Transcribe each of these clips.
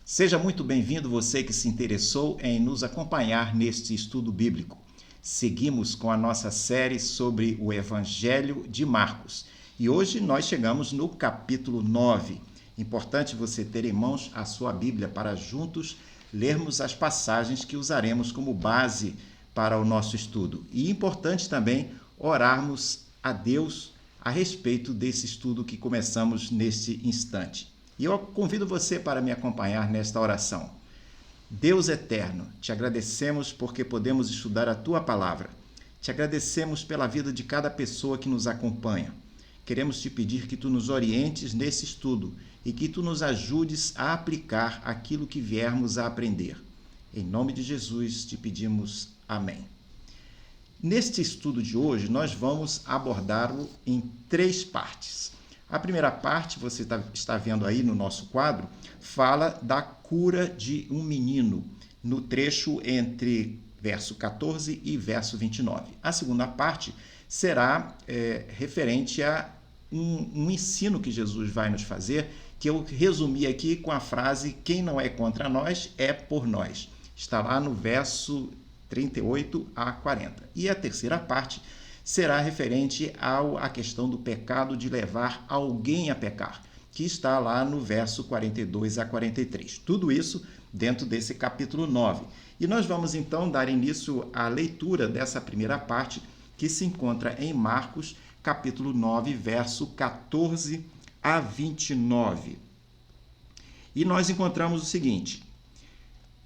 Seja muito bem-vindo você que se interessou em nos acompanhar neste estudo bíblico. Seguimos com a nossa série sobre o Evangelho de Marcos e hoje nós chegamos no capítulo 9. Importante você ter em mãos a sua Bíblia para juntos lermos as passagens que usaremos como base para o nosso estudo. E importante também orarmos a Deus a respeito desse estudo que começamos neste instante. E eu convido você para me acompanhar nesta oração. Deus eterno, te agradecemos porque podemos estudar a Tua Palavra. Te agradecemos pela vida de cada pessoa que nos acompanha. Queremos te pedir que Tu nos orientes nesse estudo e que Tu nos ajudes a aplicar aquilo que viermos a aprender. Em nome de Jesus te pedimos amém. Neste estudo de hoje, nós vamos abordá-lo em 3 partes. A primeira parte, você está vendo aí no nosso quadro, fala da cura de um menino, no trecho entre verso 14 e verso 29. A segunda parte será referente a um ensino que Jesus vai nos fazer, que eu resumi aqui com a frase: quem não é contra nós é por nós. Está lá no verso 38 a 40. E a terceira parte será referente à questão do pecado de levar alguém a pecar, que está lá no verso 42 a 43. Tudo isso dentro desse capítulo 9. E nós vamos então dar início à leitura dessa primeira parte, que se encontra em Marcos, capítulo 9, verso 14 a 29. E nós encontramos o seguinte: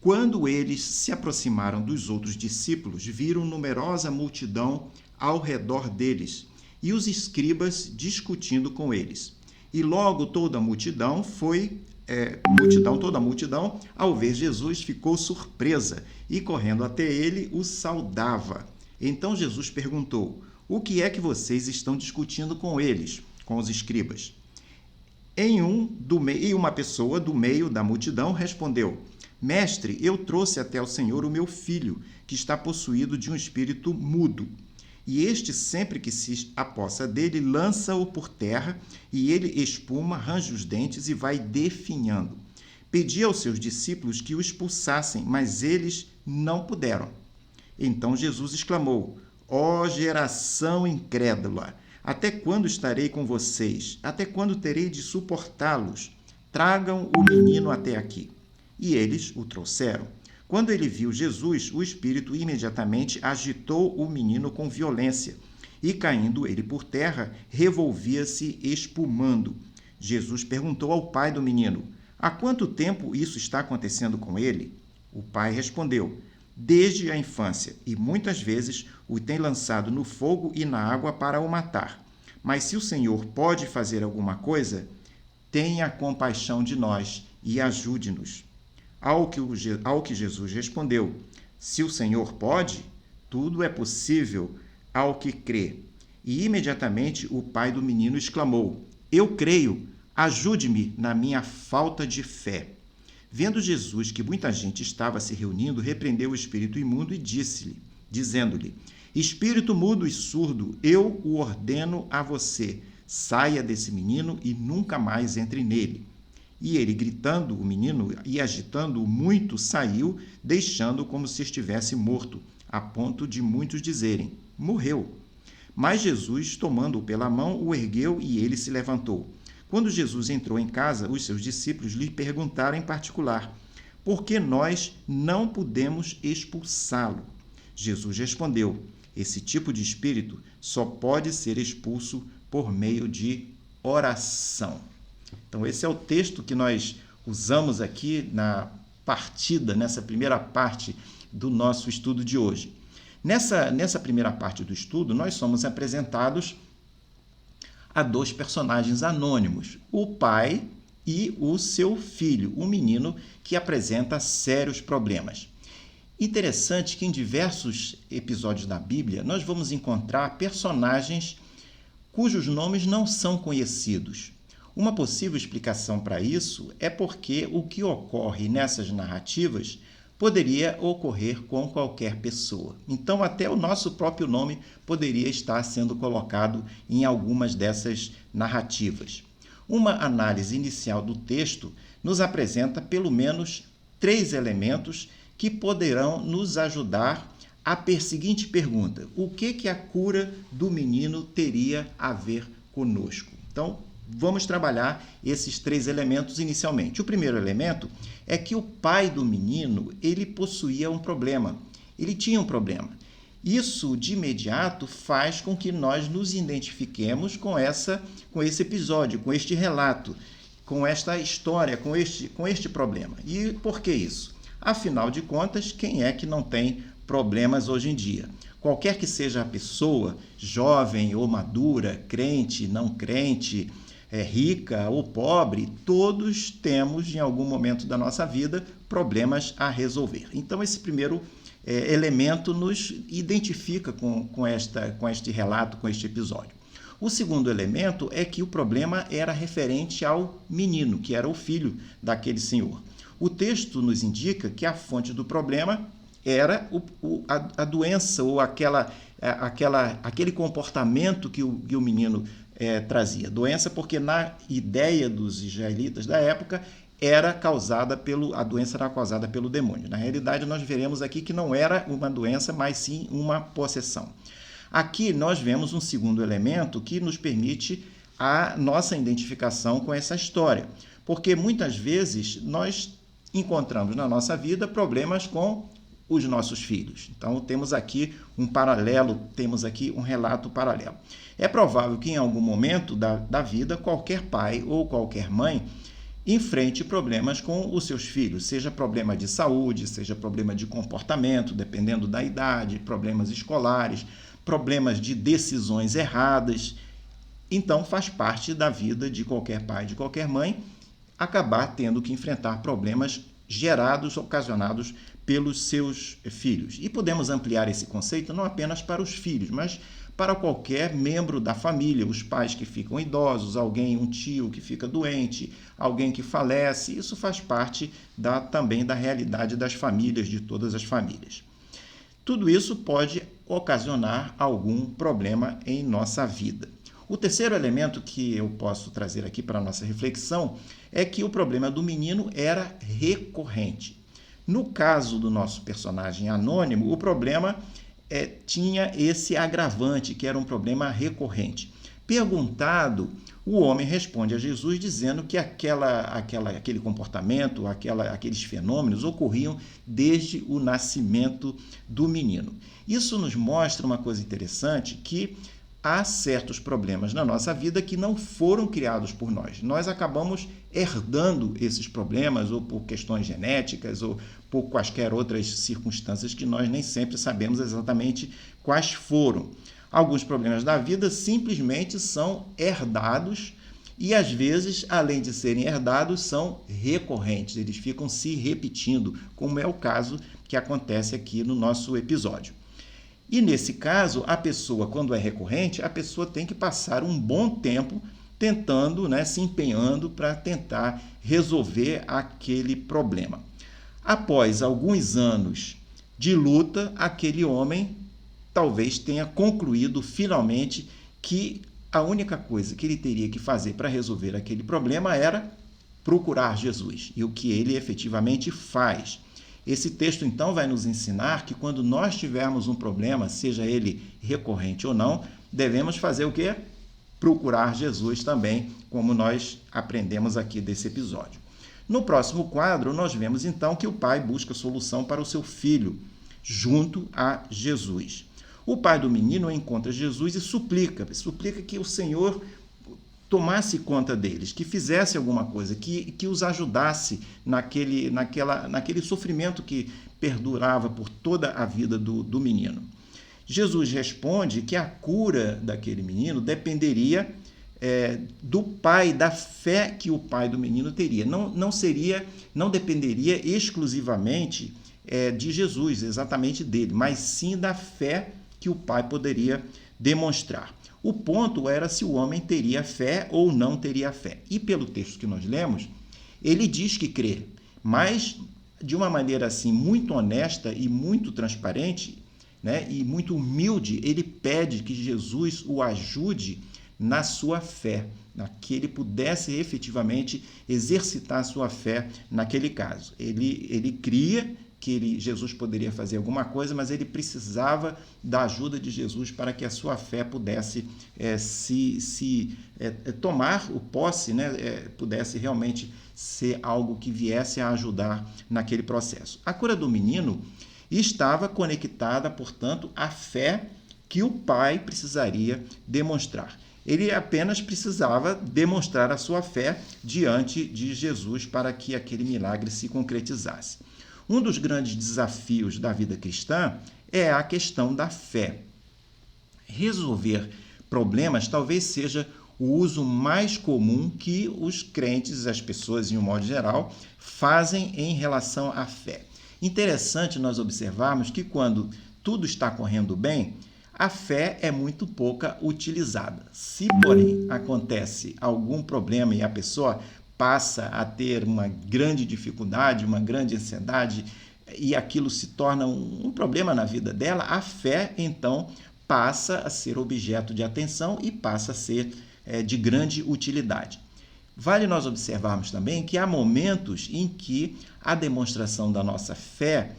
quando eles se aproximaram dos outros discípulos, viram numerosa multidão ao redor deles e os escribas discutindo com eles. E logo toda a multidão ao ver Jesus, ficou surpresa e, correndo até ele, o saudava. Então Jesus perguntou: o que é que vocês estão discutindo com eles, com os escribas? E uma pessoa do meio da multidão respondeu: Mestre, eu trouxe até o Senhor o meu filho, que está possuído de um espírito mudo. E este, sempre que se apossa dele, lança-o por terra, e ele espuma, range os dentes e vai definhando. Pedi aos seus discípulos que o expulsassem, mas eles não puderam. Então Jesus exclamou: ó geração incrédula, até quando estarei com vocês? Até quando terei de suportá-los? Tragam o menino até aqui. E eles o trouxeram. Quando ele viu Jesus, o espírito imediatamente agitou o menino com violência, e caindo ele por terra, revolvia-se espumando. Jesus perguntou ao pai do menino: há quanto tempo isso está acontecendo com ele? O pai respondeu: desde a infância, e muitas vezes o tem lançado no fogo e na água para o matar. Mas se o Senhor pode fazer alguma coisa, tenha compaixão de nós e ajude-nos. Ao que Jesus respondeu: se o Senhor pode, tudo é possível ao que crê. E imediatamente o pai do menino exclamou: eu creio, ajude-me na minha falta de fé. Vendo Jesus que muita gente estava se reunindo, repreendeu o espírito imundo e dizendo-lhe: espírito mudo e surdo, eu o ordeno a você, saia desse menino e nunca mais entre nele. E ele, gritando o menino e agitando-o muito, saiu, deixando-o como se estivesse morto, a ponto de muitos dizerem: morreu. Mas Jesus, tomando-o pela mão, o ergueu e ele se levantou. Quando Jesus entrou em casa, os seus discípulos lhe perguntaram em particular: por que nós não pudemos expulsá-lo? Jesus respondeu: esse tipo de espírito só pode ser expulso por meio de oração. Então, esse é o texto que nós usamos aqui nessa primeira parte do nosso estudo de hoje. Nessa primeira parte do estudo, nós somos apresentados a 2 personagens anônimos, o pai e o seu filho, um menino que apresenta sérios problemas. Interessante que em diversos episódios da Bíblia, nós vamos encontrar personagens cujos nomes não são conhecidos. Uma possível explicação para isso é porque o que ocorre nessas narrativas poderia ocorrer com qualquer pessoa. Então, até o nosso próprio nome poderia estar sendo colocado em algumas dessas narrativas. Uma análise inicial do texto nos apresenta pelo menos 3 elementos que poderão nos ajudar a seguinte pergunta: o que a cura do menino teria a ver conosco? Então, vamos trabalhar esses 3 elementos inicialmente. O primeiro elemento é que o pai do menino, ele possuía um problema. Ele tinha um problema. Isso, de imediato, faz com que nós nos identifiquemos com esse episódio, com este relato, com esta história, com este problema. E por que isso? Afinal de contas, quem é que não tem problemas hoje em dia? Qualquer que seja a pessoa, jovem ou madura, crente, não crente, rica ou pobre, todos temos, em algum momento da nossa vida, problemas a resolver. Então, esse primeiro elemento nos identifica com este relato, com este episódio. O segundo elemento é que o problema era referente ao menino, que era o filho daquele senhor. O texto nos indica que a fonte do problema era a doença ou aquele comportamento que o menino trazia. Doença porque, na ideia dos israelitas da época, a doença era causada pelo demônio. Na realidade, nós veremos aqui que não era uma doença, mas sim uma possessão. Aqui nós vemos um segundo elemento que nos permite a nossa identificação com essa história, porque muitas vezes nós encontramos na nossa vida problemas com os nossos filhos. Então, temos aqui um paralelo, temos aqui um relato paralelo. É provável que em algum momento da vida, qualquer pai ou qualquer mãe enfrente problemas com os seus filhos, seja problema de saúde, seja problema de comportamento, dependendo da idade, problemas escolares, problemas de decisões erradas. Então, faz parte da vida de qualquer pai, de qualquer mãe, acabar tendo que enfrentar problemas ocasionados pelos seus filhos. E podemos ampliar esse conceito não apenas para os filhos, mas para qualquer membro da família, os pais que ficam idosos, um tio que fica doente, alguém que falece. Isso faz parte também da realidade das famílias, de todas as famílias. Tudo isso pode ocasionar algum problema em nossa vida. O terceiro elemento que eu posso trazer aqui para a nossa reflexão é que o problema do menino era recorrente. No caso do nosso personagem anônimo, o problema tinha esse agravante, que era um problema recorrente. Perguntado, o homem responde a Jesus dizendo que aquele comportamento, aqueles fenômenos ocorriam desde o nascimento do menino. Isso nos mostra uma coisa interessante, que há certos problemas na nossa vida que não foram criados por nós. Nós acabamos herdando esses problemas, ou por questões genéticas, ou por quaisquer outras circunstâncias que nós nem sempre sabemos exatamente quais foram. Alguns problemas da vida simplesmente são herdados e, às vezes, além de serem herdados, são recorrentes. Eles ficam se repetindo, como é o caso que acontece aqui no nosso episódio. E, nesse caso, a pessoa, quando é recorrente, a pessoa tem que passar um bom tempo tentando, se empenhando para tentar resolver aquele problema. Após alguns anos de luta, aquele homem talvez tenha concluído finalmente que a única coisa que ele teria que fazer para resolver aquele problema era procurar Jesus, e o que ele efetivamente faz. Esse texto, então, vai nos ensinar que quando nós tivermos um problema, seja ele recorrente ou não, devemos fazer o quê? Procurar Jesus também, como nós aprendemos aqui desse episódio. No próximo quadro, nós vemos, então, que o pai busca solução para o seu filho, junto a Jesus. O pai do menino encontra Jesus e suplica que o Senhor tomasse conta deles, que fizesse alguma coisa, que os ajudasse naquele sofrimento que perdurava por toda a vida do menino. Jesus responde que a cura daquele menino dependeria do pai, da fé que o pai do menino teria. Não dependeria exclusivamente de Jesus, exatamente dele, mas sim da fé que o pai poderia demonstrar. O ponto era se o homem teria fé ou não teria fé. E pelo texto que nós lemos, ele diz que crê, mas de uma maneira assim muito honesta e muito transparente, e muito humilde, ele pede que Jesus o ajude na sua fé, que ele pudesse efetivamente exercitar a sua fé naquele caso. Ele cria que Jesus poderia fazer alguma coisa, mas ele precisava da ajuda de Jesus para que a sua fé pudesse tomar o posse, né? Pudesse realmente ser algo que viesse a ajudar naquele processo. A cura do menino estava conectada, portanto, à fé que o pai precisaria demonstrar. Ele apenas precisava demonstrar a sua fé diante de Jesus para que aquele milagre se concretizasse. Um dos grandes desafios da vida cristã é a questão da fé. Resolver problemas talvez seja o uso mais comum que os crentes, as pessoas em um modo geral, fazem em relação à fé. Interessante nós observarmos que quando tudo está correndo bem, a fé é muito pouca utilizada. Se, porém, acontece algum problema e a pessoa passa a ter uma grande dificuldade, uma grande ansiedade, e aquilo se torna um problema na vida dela, a fé, então, passa a ser objeto de atenção e passa a ser de grande utilidade. Vale nós observarmos também que há momentos em que a demonstração da nossa fé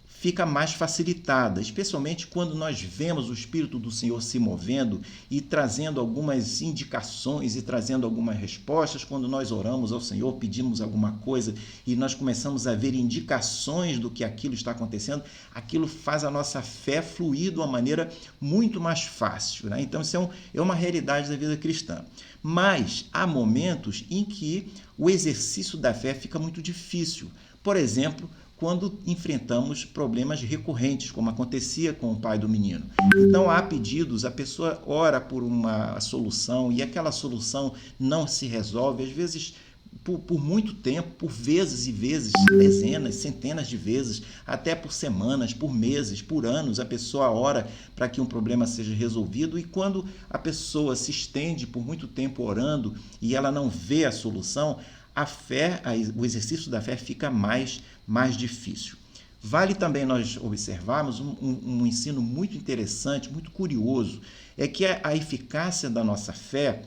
fica mais facilitada, especialmente quando nós vemos o Espírito do Senhor se movendo e trazendo algumas indicações e trazendo algumas respostas. Quando nós oramos ao Senhor, pedimos alguma coisa e nós começamos a ver indicações do que aquilo está acontecendo, aquilo faz a nossa fé fluir de uma maneira muito mais fácil, né? Então, isso é uma realidade da vida cristã. Mas há momentos em que o exercício da fé fica muito difícil. Por exemplo, quando enfrentamos problemas recorrentes, como acontecia com o pai do menino. Então, há pedidos, a pessoa ora por uma solução e aquela solução não se resolve, às vezes por muito tempo, por vezes e vezes, dezenas, centenas de vezes, até por semanas, por meses, por anos, a pessoa ora para que um problema seja resolvido e quando a pessoa se estende por muito tempo orando e ela não vê a solução, a fé, o exercício da fé fica mais difícil. Vale também nós observarmos um ensino muito interessante, muito curioso, é que a eficácia da nossa fé,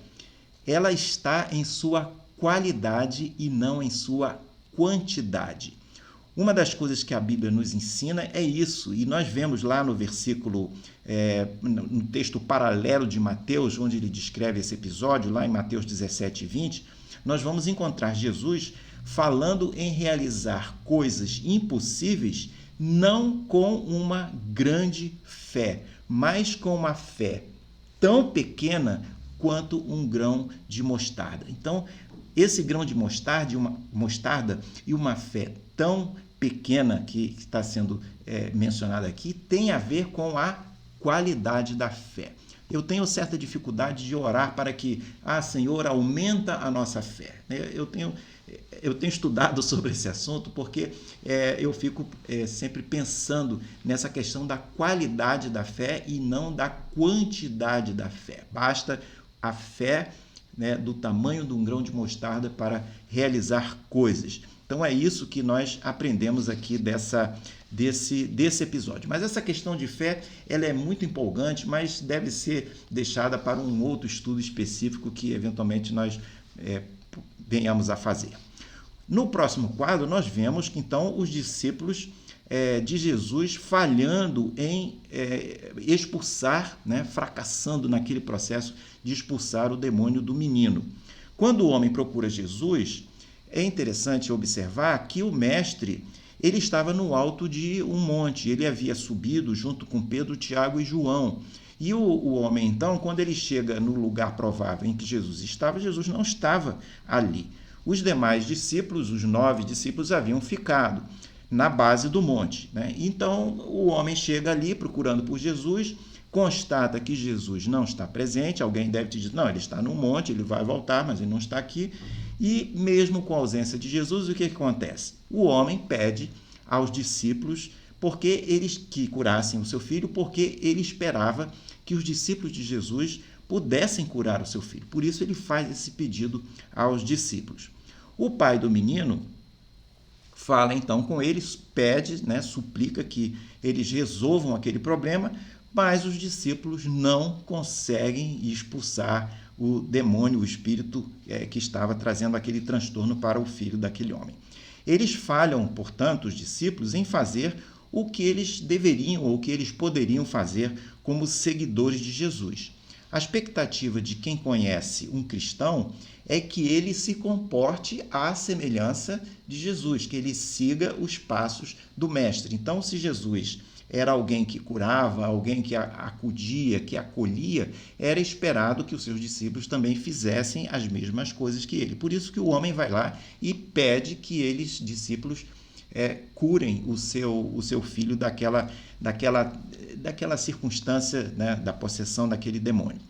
ela está em sua qualidade e não em sua quantidade. Uma das coisas que a Bíblia nos ensina é isso, e nós vemos lá no versículo, no texto paralelo de Mateus, onde ele descreve esse episódio, lá em Mateus 17, 20, nós vamos encontrar Jesus falando em realizar coisas impossíveis não com uma grande fé, mas com uma fé tão pequena quanto um grão de mostarda. Então, esse grão de mostarda e uma fé tão pequena que está sendo mencionada aqui tem a ver com a qualidade da fé. Eu tenho certa dificuldade de orar para que, Senhor, aumenta a nossa fé. Eu tenho estudado sobre esse assunto porque eu fico sempre pensando nessa questão da qualidade da fé e não da quantidade da fé. Basta a fé, né, do tamanho de um grão de mostarda para realizar coisas. Então é isso que nós aprendemos aqui desse episódio. Mas essa questão de fé, ela é muito empolgante, mas deve ser deixada para um outro estudo específico que eventualmente nós venhamos a fazer. No próximo quadro, nós vemos que então os discípulos de Jesus falhando em expulsar, né, fracassando naquele processo de expulsar o demônio do menino. Quando o homem procura Jesus, é interessante observar que o mestre ele estava no alto de um monte, ele havia subido junto com Pedro, Tiago e João. E o homem, então, quando ele chega no lugar provável em que Jesus estava, Jesus não estava ali. Os demais discípulos, os 9 discípulos, haviam ficado na base do monte, né? Então, o homem chega ali procurando por Jesus, constata que Jesus não está presente, alguém deve te dizer, não, ele está no monte, ele vai voltar, mas ele não está aqui. E mesmo com a ausência de Jesus, o que acontece? O homem pede aos discípulos porque eles que curassem o seu filho, porque ele esperava que os discípulos de Jesus pudessem curar o seu filho. Por isso ele faz esse pedido aos discípulos. O pai do menino fala então com eles, pede, né, suplica que eles resolvam aquele problema, mas os discípulos não conseguem expulsar o demônio, o espírito que estava trazendo aquele transtorno para o filho daquele homem. Eles falham, portanto, os discípulos, em fazer o que eles deveriam ou o que eles poderiam fazer como seguidores de Jesus. A expectativa de quem conhece um cristão é que ele se comporte à semelhança de Jesus, que ele siga os passos do Mestre. Então, se Jesus era alguém que curava, alguém que acudia, que acolhia, era esperado que os seus discípulos também fizessem as mesmas coisas que ele. Por isso que o homem vai lá e pede que eles, discípulos, curem o seu filho daquela circunstância, né, da possessão daquele demônio.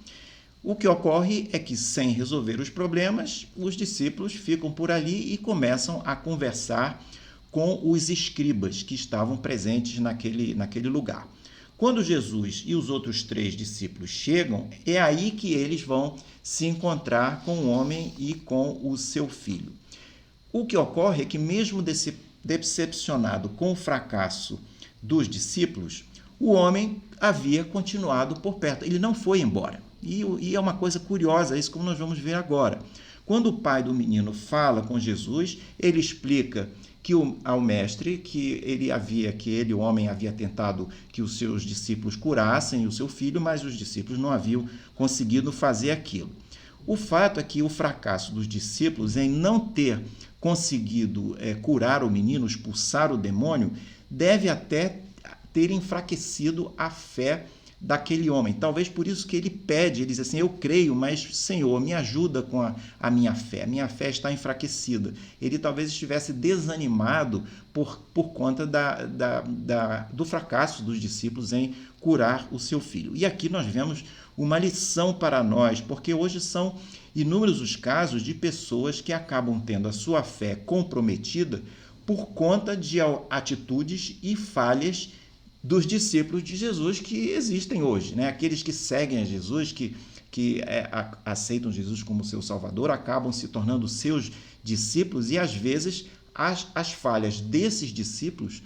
O que ocorre é que, sem resolver os problemas, os discípulos ficam por ali e começam a conversar com os escribas que estavam presentes naquele lugar. Quando Jesus e os outros 3 discípulos chegam, é aí que eles vão se encontrar com o homem e com o seu filho. O que ocorre é que, mesmo decepcionado com o fracasso dos discípulos, o homem havia continuado por perto, ele não foi embora. E é uma coisa curiosa, isso como nós vamos ver agora. Quando o pai do menino fala com Jesus, ele explica ao mestre que o homem havia tentado que os seus discípulos curassem o seu filho, mas os discípulos não haviam conseguido fazer aquilo. O fato é que o fracasso dos discípulos em não ter conseguido curar o menino, expulsar o demônio, deve até ter enfraquecido a fé daquele homem. Talvez por isso que ele pede, ele diz assim, eu creio, mas Senhor, me ajuda com a minha fé está enfraquecida. Ele talvez estivesse desanimado por conta do fracasso dos discípulos em curar o seu filho. E aqui nós vemos uma lição para nós, porque hoje são inúmeros os casos de pessoas que acabam tendo a sua fé comprometida por conta de atitudes e falhas dos discípulos de Jesus que existem hoje, né? Aqueles que seguem a Jesus, que aceitam Jesus como seu Salvador, acabam se tornando seus discípulos e, às vezes, as falhas desses discípulos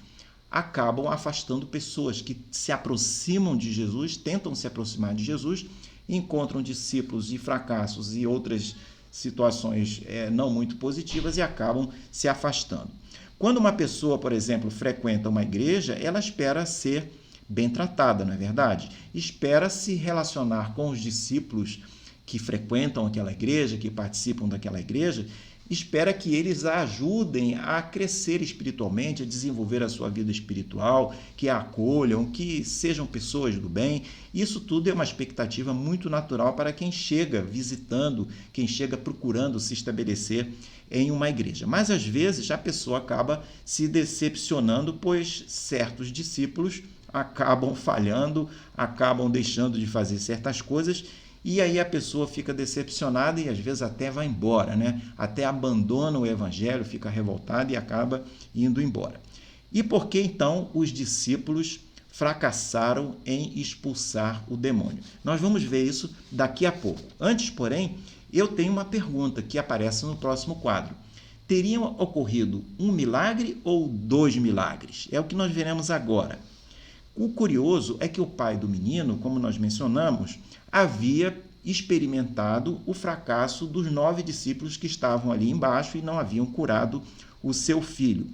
acabam afastando pessoas que se aproximam de Jesus, tentam se aproximar de Jesus, encontram discípulos de fracassos e outras situações não muito positivas e acabam se afastando. Quando uma pessoa, por exemplo, frequenta uma igreja, ela espera ser bem tratada, não é verdade? Espera se relacionar com os discípulos que frequentam aquela igreja, que participam daquela igreja, espera que eles a ajudem a crescer espiritualmente, a desenvolver a sua vida espiritual, que a acolham, que sejam pessoas do bem. Isso tudo é uma expectativa muito natural para quem chega visitando, quem chega procurando se estabelecer em uma igreja. Mas, às vezes, a pessoa acaba se decepcionando, pois certos discípulos acabam falhando, acabam deixando de fazer certas coisas, e aí a pessoa fica decepcionada e às vezes até vai embora, né? Até abandona o evangelho, fica revoltada e acaba indo embora. E por que então os discípulos fracassaram em expulsar o demônio? Nós vamos ver isso daqui a pouco. Antes, porém, eu tenho uma pergunta que aparece no próximo quadro. Teriam ocorrido um milagre ou 2 milagres? É o que nós veremos agora. O curioso é que o pai do menino, como nós mencionamos, havia experimentado o fracasso dos 9 discípulos que estavam ali embaixo e não haviam curado o seu filho.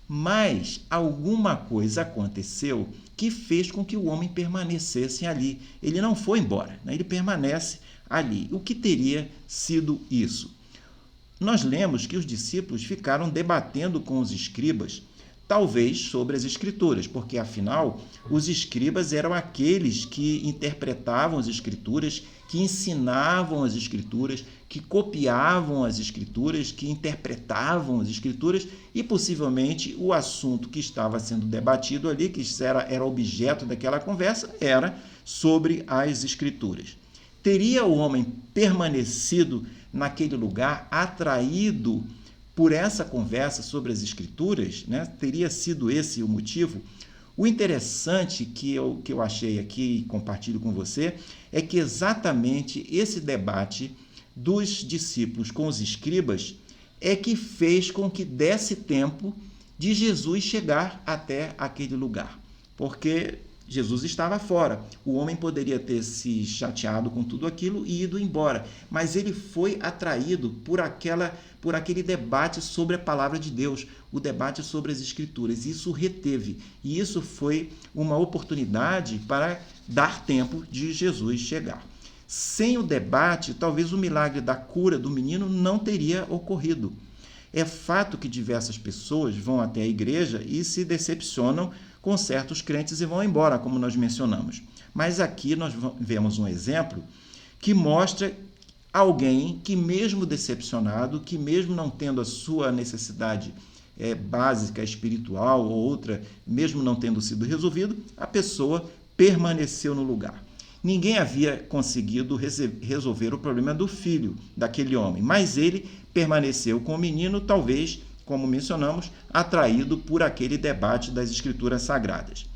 Mas alguma coisa aconteceu que fez com que o homem permanecesse ali. Ele não foi embora, né? Ele permanece ali. O que teria sido isso? Nós lemos que os discípulos ficaram debatendo com os escribas, talvez sobre as Escrituras, porque, afinal, os escribas eram aqueles que interpretavam as Escrituras, que ensinavam as Escrituras, que copiavam as Escrituras, que interpretavam as Escrituras e, possivelmente, o assunto que estava sendo debatido ali, que era objeto daquela conversa, era sobre as Escrituras. Teria o homem permanecido naquele lugar, atraído por essa conversa sobre as Escrituras, né? Teria sido esse o motivo? O interessante que eu achei aqui e compartilho com você é que exatamente esse debate dos discípulos com os escribas é que fez com que desse tempo de Jesus chegar até aquele lugar. Porque Jesus estava fora. O homem poderia ter se chateado com tudo aquilo e ido embora, mas ele foi atraído por aquele debate sobre a palavra de Deus, o debate sobre as Escrituras. Isso o reteve, e isso foi uma oportunidade para dar tempo de Jesus chegar. Sem o debate, talvez o milagre da cura do menino não teria ocorrido. É fato que diversas pessoas vão até a igreja e se decepcionam com certos crentes e vão embora, como nós mencionamos. Mas aqui nós vemos um exemplo que mostra alguém que, mesmo decepcionado, que mesmo não tendo a sua necessidade básica, espiritual ou outra, mesmo não tendo sido resolvido, a pessoa permaneceu no lugar. Ninguém havia conseguido resolver o problema do filho daquele homem, mas ele permaneceu com o menino, talvez, como mencionamos, atraído por aquele debate das Escrituras Sagradas.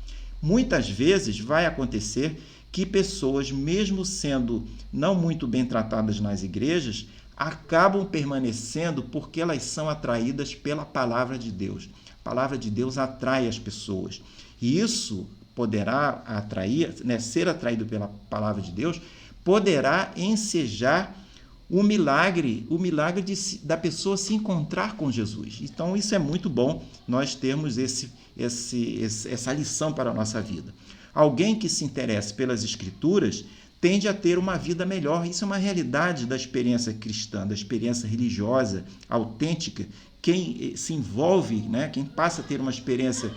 Muitas vezes vai acontecer que pessoas, mesmo sendo não muito bem tratadas nas igrejas, acabam permanecendo porque elas são atraídas pela palavra de Deus. A palavra de Deus atrai as pessoas. E isso poderá atrair, ser atraído pela palavra de Deus, poderá ensejar o milagre da pessoa se encontrar com Jesus. Então, isso é muito bom, nós termos essa lição para a nossa vida. Alguém que se interesse pelas Escrituras tende a ter uma vida melhor. Isso é uma realidade da experiência cristã, da experiência religiosa, autêntica. Quem se envolve, quem passa a ter uma experiência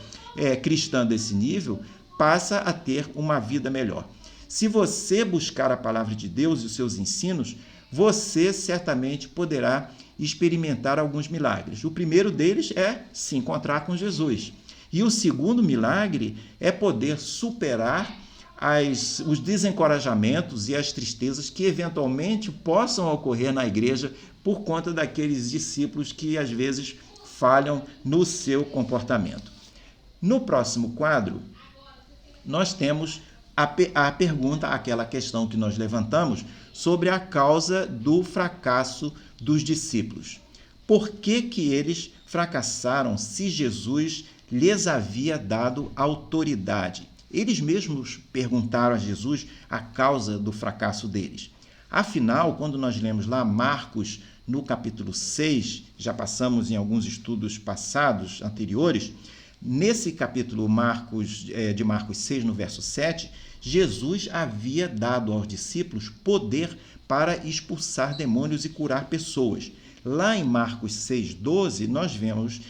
cristã desse nível, passa a ter uma vida melhor. Se você buscar a palavra de Deus e os seus ensinos, você certamente poderá experimentar alguns milagres. O primeiro deles é se encontrar com Jesus. E o segundo milagre é poder superar os desencorajamentos e as tristezas que eventualmente possam ocorrer na igreja por conta daqueles discípulos que às vezes falham no seu comportamento. No próximo quadro, nós temos a pergunta, aquela questão que nós levantamos sobre a causa do fracasso dos discípulos. Por que eles fracassaram se Jesus lhes havia dado autoridade? Eles mesmos perguntaram a Jesus a causa do fracasso deles. Afinal, quando nós lemos lá Marcos, no capítulo 6, já passamos em alguns estudos passados, anteriores, nesse capítulo de Marcos 6, no verso 7, Jesus havia dado aos discípulos poder para expulsar demônios e curar pessoas. Lá em Marcos 6,12, nós vemos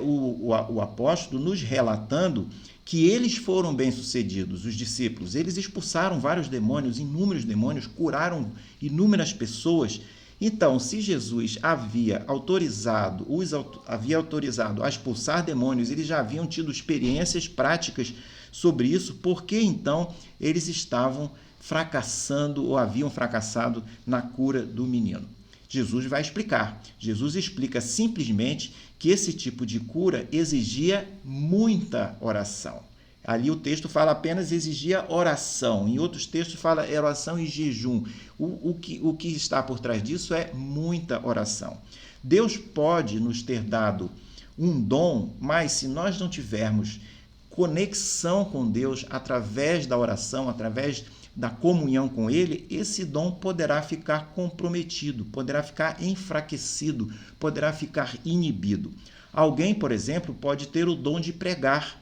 o apóstolo nos relatando que eles foram bem-sucedidos, os discípulos. Eles expulsaram vários demônios, inúmeros demônios, curaram inúmeras pessoas. Então, se Jesus havia autorizado a expulsar demônios, eles já haviam tido experiências práticas sobre isso, por que então eles estavam fracassando ou haviam fracassado na cura do menino? Jesus vai explicar. Jesus explica simplesmente que esse tipo de cura exigia muita oração. Ali o texto fala apenas exigia oração. Em outros textos fala oração e jejum. O que está por trás disso é muita oração. Deus pode nos ter dado um dom, mas se nós não tivermos conexão com Deus através da oração, através da comunhão com Ele, esse dom poderá ficar comprometido, poderá ficar enfraquecido, poderá ficar inibido. Alguém, por exemplo, pode ter o dom de pregar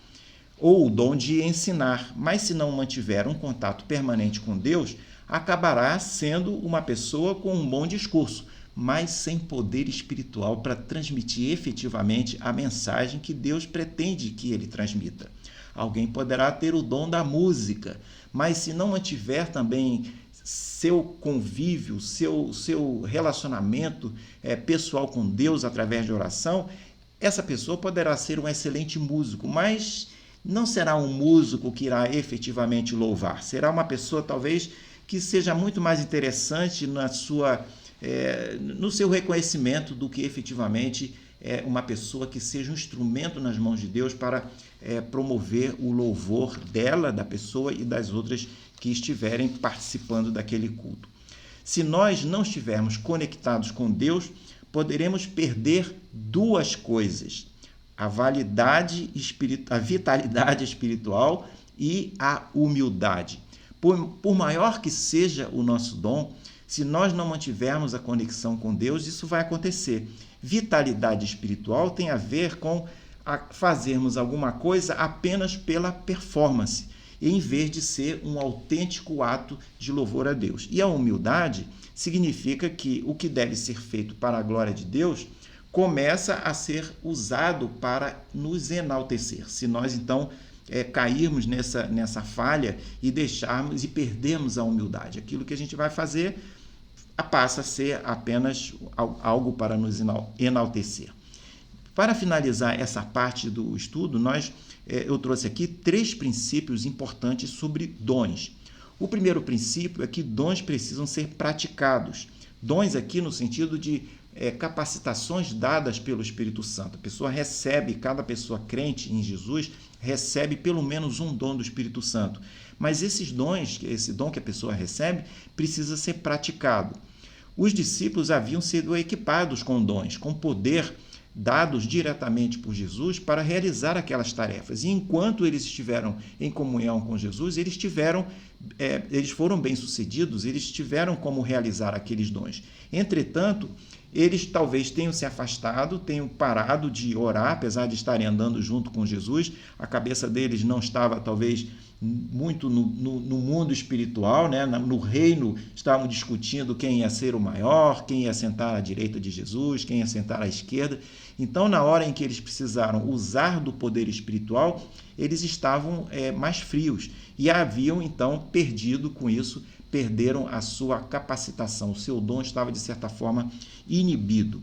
ou o dom de ensinar, mas se não mantiver um contato permanente com Deus, acabará sendo uma pessoa com um bom discurso, mas sem poder espiritual para transmitir efetivamente a mensagem que Deus pretende que ele transmita. Alguém poderá ter o dom da música, mas se não mantiver também seu convívio, seu relacionamento pessoal com Deus através de oração, essa pessoa poderá ser um excelente músico, mas não será um músico que irá efetivamente louvar. Será uma pessoa, talvez, que seja muito mais interessante no seu reconhecimento do que efetivamente uma pessoa que seja um instrumento nas mãos de Deus para promover o louvor dela, da pessoa e das outras que estiverem participando daquele culto. Se nós não estivermos conectados com Deus, poderemos perder duas coisas: a vitalidade espiritual e a humildade. Por maior que seja o nosso dom, se nós não mantivermos a conexão com Deus, isso vai acontecer. Vitalidade espiritual tem a ver com fazermos alguma coisa apenas pela performance, em vez de ser um autêntico ato de louvor a Deus. E a humildade significa que o que deve ser feito para a glória de Deus começa a ser usado para nos enaltecer. Se nós, então, cairmos nessa falha e deixarmos e perdermos a humildade, aquilo que a gente vai fazer passa a ser apenas algo para nos enaltecer. Para finalizar essa parte do estudo, eu trouxe aqui 3 princípios importantes sobre dons. O primeiro princípio é que dons precisam ser praticados. Dons aqui no sentido de capacitações dadas pelo Espírito Santo. A pessoa recebe, cada pessoa crente em Jesus, recebe pelo menos um dom do Espírito Santo. Mas esse dom que a pessoa recebe, precisa ser praticado. Os discípulos haviam sido equipados com dons, com poder dados diretamente por Jesus para realizar aquelas tarefas. E enquanto eles estiveram em comunhão com Jesus, eles foram bem-sucedidos, eles tiveram como realizar aqueles dons. Entretanto, eles talvez tenham se afastado, tenham parado de orar, apesar de estarem andando junto com Jesus. A cabeça deles não estava, talvez, muito no mundo espiritual, né? No reino, estavam discutindo quem ia ser o maior, quem ia sentar à direita de Jesus, quem ia sentar à esquerda. Então, na hora em que eles precisaram usar do poder espiritual, eles estavam mais frios e haviam, então, perdido com isso, perderam a sua capacitação, o seu dom estava, de certa forma, inibido.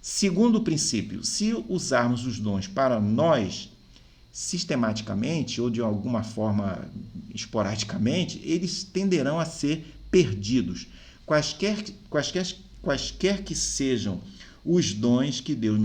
Segundo princípio, se usarmos os dons para nós, sistematicamente ou de alguma forma esporadicamente, eles tenderão a ser perdidos. Quaisquer que sejam os dons que Deus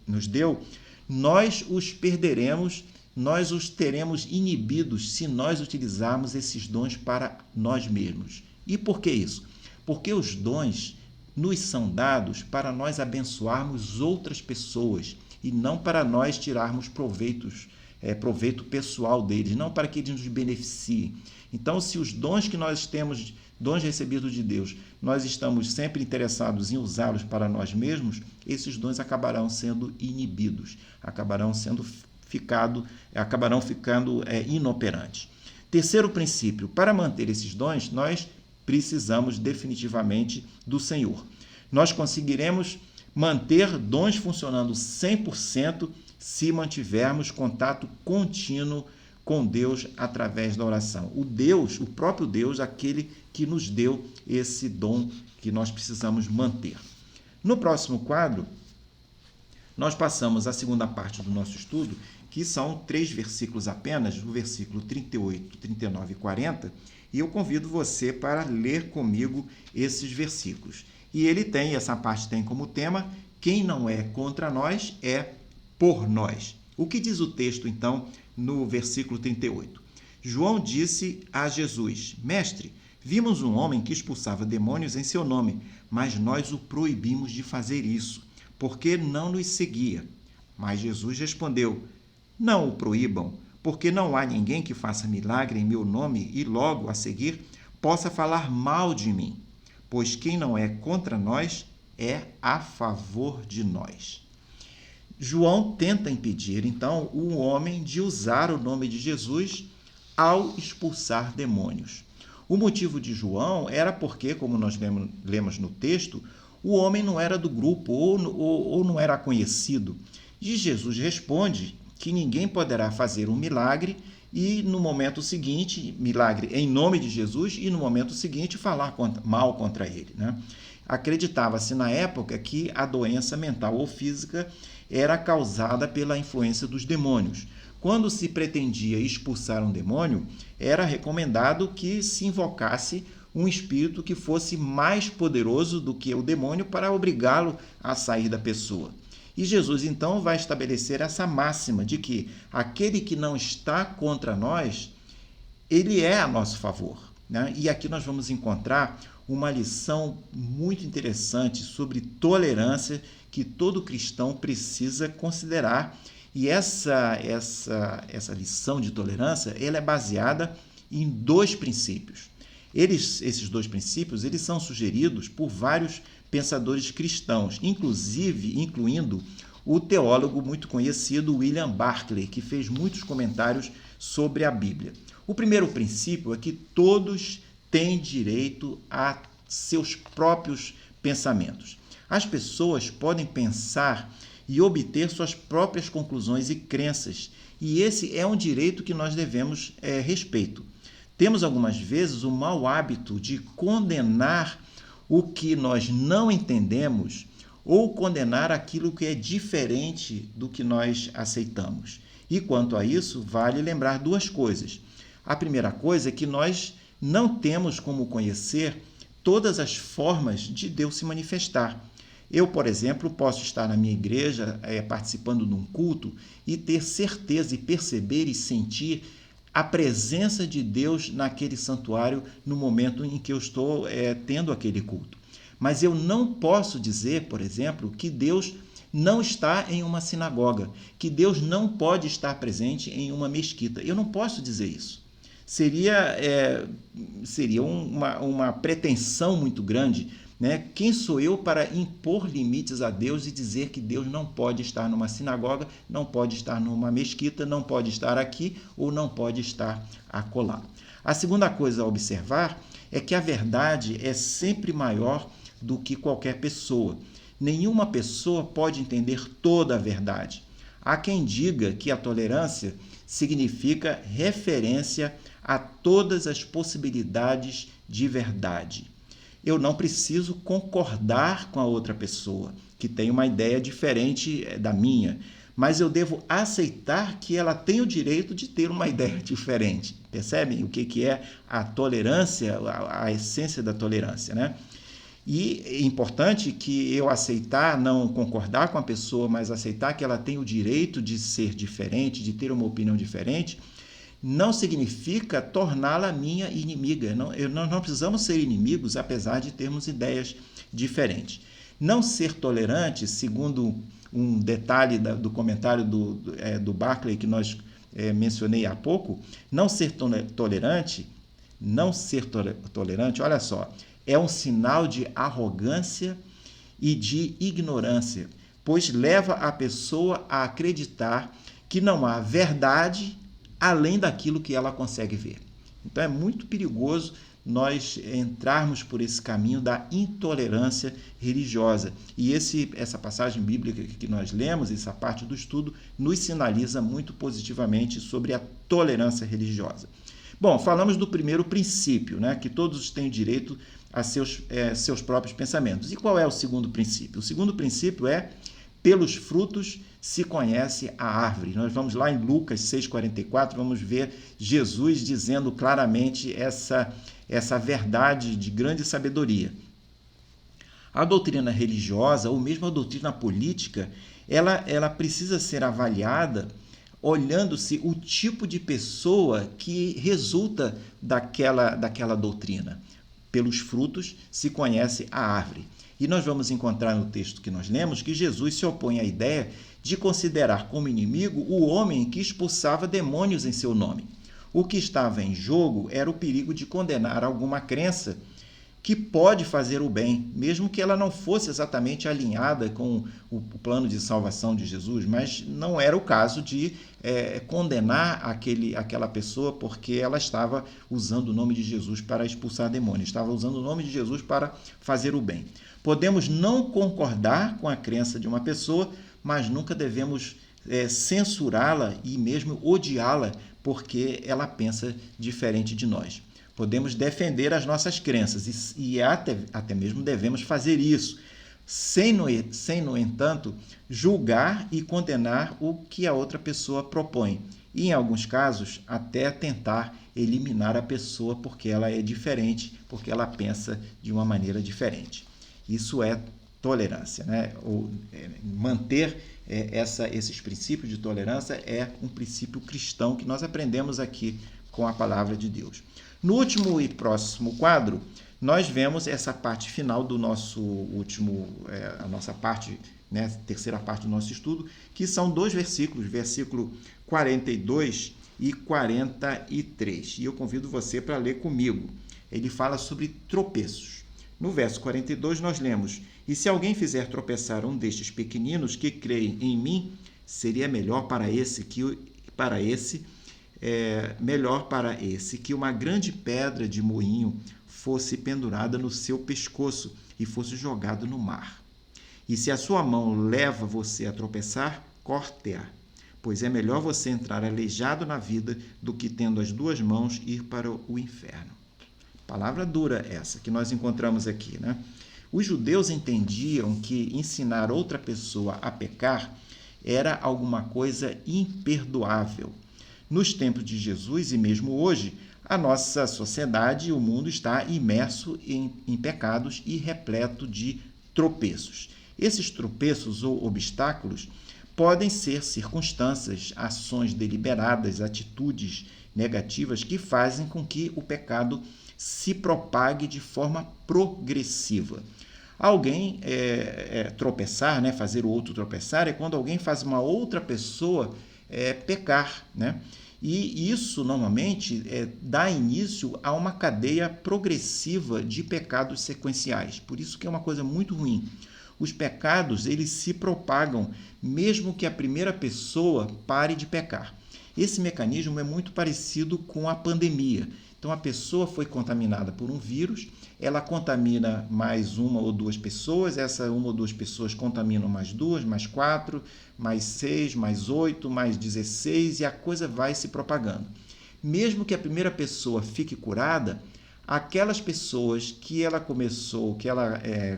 nos deu, nós os perderemos, nós os teremos inibidos se nós utilizarmos esses dons para nós mesmos. E por que isso? Porque os dons nos são dados para nós abençoarmos outras pessoas e não para nós tirarmos proveito pessoal deles, não para que eles nos beneficiem. Então, se os dons que nós temos, dons recebidos de Deus, nós estamos sempre interessados em usá-los para nós mesmos, esses dons acabarão sendo inibidos, acabarão ficando inoperantes. Terceiro princípio, para manter esses dons, nós precisamos definitivamente do Senhor. Nós conseguiremos manter dons funcionando 100% se mantivermos contato contínuo com Deus através da oração. O próprio Deus, aquele que nos deu esse dom que nós precisamos manter. No próximo quadro, nós passamos à segunda parte do nosso estudo, que são 3 versículos apenas, o versículo 38, 39 e 40, e eu convido você para ler comigo esses versículos. E essa parte tem como tema, quem não é contra nós é por nós. O que diz o texto, então, no versículo 38? João disse a Jesus: Mestre, vimos um homem que expulsava demônios em seu nome, mas nós o proibimos de fazer isso, porque não nos seguia. Mas Jesus respondeu: Não o proíbam, porque não há ninguém que faça milagre em meu nome e logo a seguir possa falar mal de mim, pois quem não é contra nós é a favor de nós. João tenta impedir, então, o homem de usar o nome de Jesus ao expulsar demônios. O motivo de João era porque, como nós lemos no texto, o homem não era do grupo ou não era conhecido. E Jesus responde que ninguém poderá fazer um milagre e, no momento seguinte, milagre em nome de Jesus, e no momento seguinte falar mal contra ele, né? Acreditava-se na época que a doença mental ou física era causada pela influência dos demônios. Quando se pretendia expulsar um demônio, era recomendado que se invocasse um espírito que fosse mais poderoso do que o demônio para obrigá-lo a sair da pessoa. E Jesus, então, vai estabelecer essa máxima de que aquele que não está contra nós, ele é a nosso favor, né? E aqui nós vamos encontrar uma lição muito interessante sobre tolerância que todo cristão precisa considerar E essa lição de tolerância, ela é baseada em dois princípios. Esses dois princípios, eles são sugeridos por vários pensadores cristãos, incluindo o teólogo muito conhecido William Barclay, que fez muitos comentários sobre a Bíblia. O primeiro princípio é que todos têm direito a seus próprios pensamentos. As pessoas podem pensar e obter suas próprias conclusões e crenças, e esse é um direito que nós devemos respeito. Temos algumas vezes o mau hábito de condenar o que nós não entendemos ou condenar aquilo que é diferente do que nós aceitamos. E quanto a isso, vale lembrar duas coisas. A primeira coisa é que nós não temos como conhecer todas as formas de Deus se manifestar. Eu, por exemplo, posso estar na minha igreja participando de um culto e ter certeza e perceber e sentir a presença de Deus naquele santuário no momento em que eu estou tendo aquele culto. Mas eu não posso dizer, por exemplo, que Deus não está em uma sinagoga, que Deus não pode estar presente em uma mesquita. Eu não posso dizer isso. Seria uma pretensão muito grande, né? Quem sou eu para impor limites a Deus e dizer que Deus não pode estar numa sinagoga, não pode estar numa mesquita, não pode estar aqui ou não pode estar acolá? A segunda coisa a observar é que a verdade é sempre maior do que qualquer pessoa. Nenhuma pessoa pode entender toda a verdade. Há quem diga que a tolerância significa referência a todas as possibilidades de verdade. Eu não preciso concordar com a outra pessoa, que tem uma ideia diferente da minha, mas eu devo aceitar que ela tem o direito de ter uma ideia diferente. Percebem o que é a tolerância, a essência da tolerância, né? E é importante que eu aceitar, não concordar com a pessoa, mas aceitar que ela tem o direito de ser diferente, de ter uma opinião diferente, não significa torná-la minha inimiga. Nós não precisamos ser inimigos, apesar de termos ideias diferentes. Não ser tolerante, segundo um detalhe do comentário do Barclay que nós mencionei há pouco, não ser tolerante, olha só, é um sinal de arrogância e de ignorância, pois leva a pessoa a acreditar que não há verdade além daquilo que ela consegue ver. Então é muito perigoso nós entrarmos por esse caminho da intolerância religiosa. E essa passagem bíblica que nós lemos, essa parte do estudo, nos sinaliza muito positivamente sobre a tolerância religiosa. Bom, falamos do primeiro princípio, né, que todos têm direito a seus próprios pensamentos. E qual é o segundo princípio? O segundo princípio é: pelos frutos se conhece a árvore. Nós vamos lá em Lucas 6,44, vamos ver Jesus dizendo claramente essa verdade de grande sabedoria. A doutrina religiosa, ou mesmo a doutrina política, ela precisa ser avaliada olhando-se o tipo de pessoa que resulta daquela doutrina. Pelos frutos se conhece a árvore. E nós vamos encontrar no texto que nós lemos que Jesus se opõe à ideia de considerar como inimigo o homem que expulsava demônios em seu nome. O que estava em jogo era o perigo de condenar alguma crença que pode fazer o bem, mesmo que ela não fosse exatamente alinhada com o plano de salvação de Jesus, mas não era o caso de condenar aquela pessoa porque ela estava usando o nome de Jesus para expulsar demônios, estava usando o nome de Jesus para fazer o bem. Podemos não concordar com a crença de uma pessoa, mas nunca devemos censurá-la e mesmo odiá-la porque ela pensa diferente de nós. Podemos defender as nossas crenças e até mesmo devemos fazer isso, sem, no entanto, julgar e condenar o que a outra pessoa propõe. E, em alguns casos, até tentar eliminar a pessoa porque ela é diferente, porque ela pensa de uma maneira diferente. Isso é tolerância, né? Manter esses princípios de tolerância é um princípio cristão que nós aprendemos aqui com a palavra de Deus. No último e próximo quadro, nós vemos essa parte final do nosso a nossa parte né, terceira parte do nosso estudo, que são 2 versículos, versículo 42 e 43. E eu convido você para ler comigo. Ele fala sobre tropeços. No verso 42 nós lemos: "E se alguém fizer tropeçar um destes pequeninos que creem em mim, seria melhor para esse que uma grande pedra de moinho fosse pendurada no seu pescoço e fosse jogado no mar. E se a sua mão leva você a tropeçar, corte-a, pois é melhor você entrar aleijado na vida do que, tendo as 2 mãos, ir para o inferno." Palavra dura essa que nós encontramos aqui, né? Os judeus entendiam que ensinar outra pessoa a pecar era alguma coisa imperdoável. Nos tempos de Jesus e mesmo hoje, a nossa sociedade e o mundo está imerso em pecados e repleto de tropeços. Esses tropeços ou obstáculos podem ser circunstâncias, ações deliberadas, atitudes negativas que fazem com que o pecado se propague de forma progressiva. Alguém tropeçar, né, fazer o outro tropeçar, é quando alguém faz uma outra pessoa pecar, né? E isso, normalmente, dá início a uma cadeia progressiva de pecados sequenciais. Por isso que é uma coisa muito ruim. Os pecados, eles se propagam mesmo que a primeira pessoa pare de pecar. Esse mecanismo é muito parecido com a pandemia. Então, a pessoa foi contaminada por um vírus, ela contamina mais 1 ou 2 pessoas, essa 1 ou 2 pessoas contaminam mais 2, mais 4, mais 6, mais 8, mais 16, e a coisa vai se propagando. Mesmo que a primeira pessoa fique curada, aquelas pessoas que ela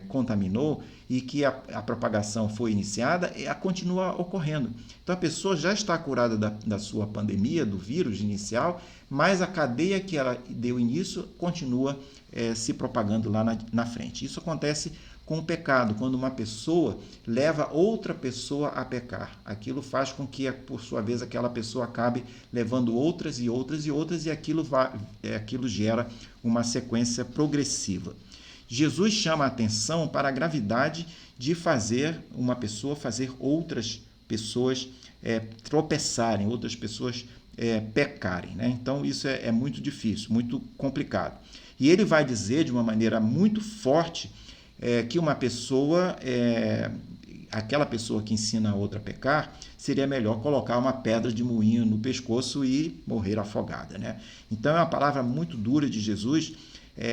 contaminou e que a propagação foi iniciada, continua ocorrendo. Então, a pessoa já está curada da sua pandemia, do vírus inicial, mas a cadeia que ela deu início continua se propagando lá na frente. Isso acontece com o pecado, quando uma pessoa leva outra pessoa a pecar. Aquilo faz com que, por sua vez, aquela pessoa acabe levando outras e outras e outras, e aquilo gera uma sequência progressiva. Jesus chama a atenção para a gravidade de fazer uma pessoa fazer outras pessoas tropeçarem, outras pessoas pecarem, né? Então, isso é muito difícil, muito complicado. E ele vai dizer de uma maneira muito forte que uma pessoa, aquela pessoa que ensina a outra a pecar, seria melhor colocar uma pedra de moinho no pescoço e morrer afogada, né? Então, é uma palavra muito dura de Jesus,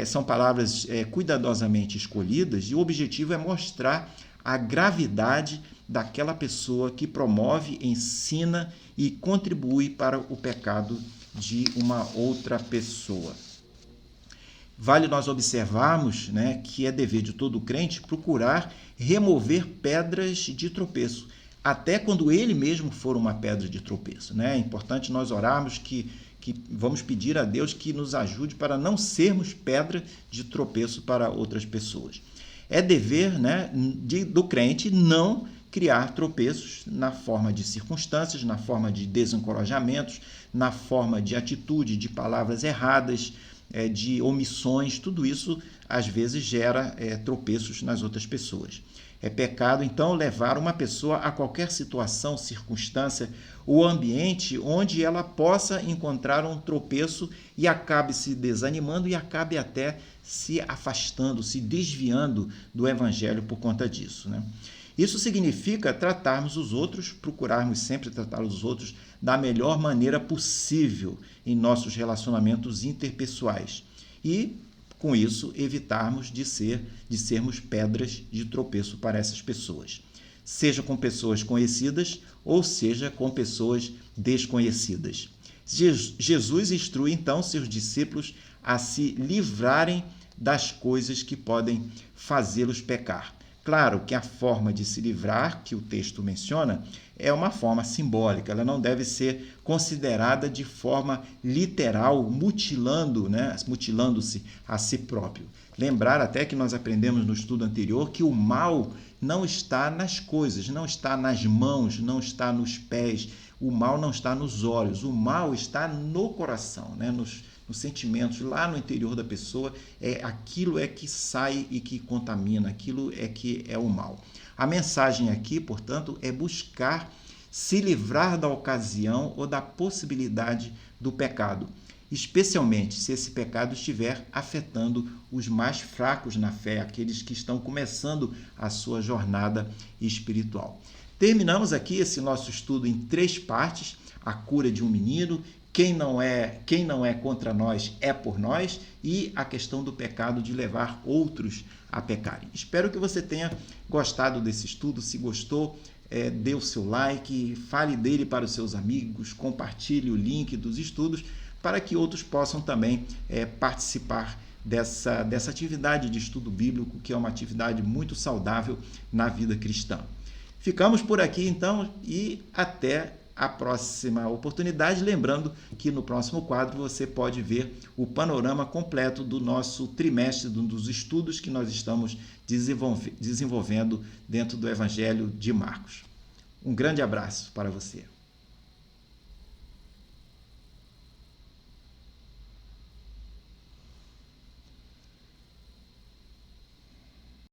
são palavras cuidadosamente escolhidas, e o objetivo é mostrar a gravidade daquela pessoa que promove, ensina e contribui para o pecado de uma outra pessoa. Vale nós observarmos, né, que é dever de todo crente procurar remover pedras de tropeço, até quando ele mesmo for uma pedra de tropeço, né? É importante nós orarmos que vamos pedir a Deus que nos ajude para não sermos pedra de tropeço para outras pessoas. É dever, né, do crente não criar tropeços na forma de circunstâncias, na forma de desencorajamentos, na forma de atitude, de palavras erradas, de omissões. Tudo isso às vezes gera tropeços nas outras pessoas. É pecado, então, levar uma pessoa a qualquer situação, circunstância ou ambiente onde ela possa encontrar um tropeço e acabe se desanimando e acabe até se afastando, se desviando do Evangelho por conta disso, né? Isso significa tratarmos os outros, procurarmos sempre tratar os outros da melhor maneira possível em nossos relacionamentos interpessoais e, com isso, evitarmos de sermos pedras de tropeço para essas pessoas, seja com pessoas conhecidas ou seja com pessoas desconhecidas. Jesus instrui, então, seus discípulos a se livrarem das coisas que podem fazê-los pecar. Claro que a forma de se livrar, que o texto menciona, é uma forma simbólica, ela não deve ser considerada de forma literal, mutilando-se a si próprio. Lembrar até que nós aprendemos no estudo anterior que o mal não está nas coisas, não está nas mãos, não está nos pés, o mal não está nos olhos, o mal está no coração, né? Nos sentimentos, lá no interior da pessoa, aquilo que sai e que contamina, aquilo que é o mal. A mensagem aqui, portanto, é buscar se livrar da ocasião ou da possibilidade do pecado, especialmente se esse pecado estiver afetando os mais fracos na fé, aqueles que estão começando a sua jornada espiritual. Terminamos aqui esse nosso estudo em 3 partes: a cura de um menino, quem não é contra nós é por nós, e a questão do pecado de levar outros a pecarem. Espero que você tenha gostado desse estudo. Se gostou, dê o seu like, fale dele para os seus amigos, compartilhe o link dos estudos para que outros possam também participar dessa atividade de estudo bíblico, que é uma atividade muito saudável na vida cristã. Ficamos por aqui, então, e até a próxima oportunidade. Lembrando que no próximo quadro você pode ver o panorama completo do nosso trimestre, dos estudos que nós estamos desenvolvendo dentro do Evangelho de Marcos. Um grande abraço para você.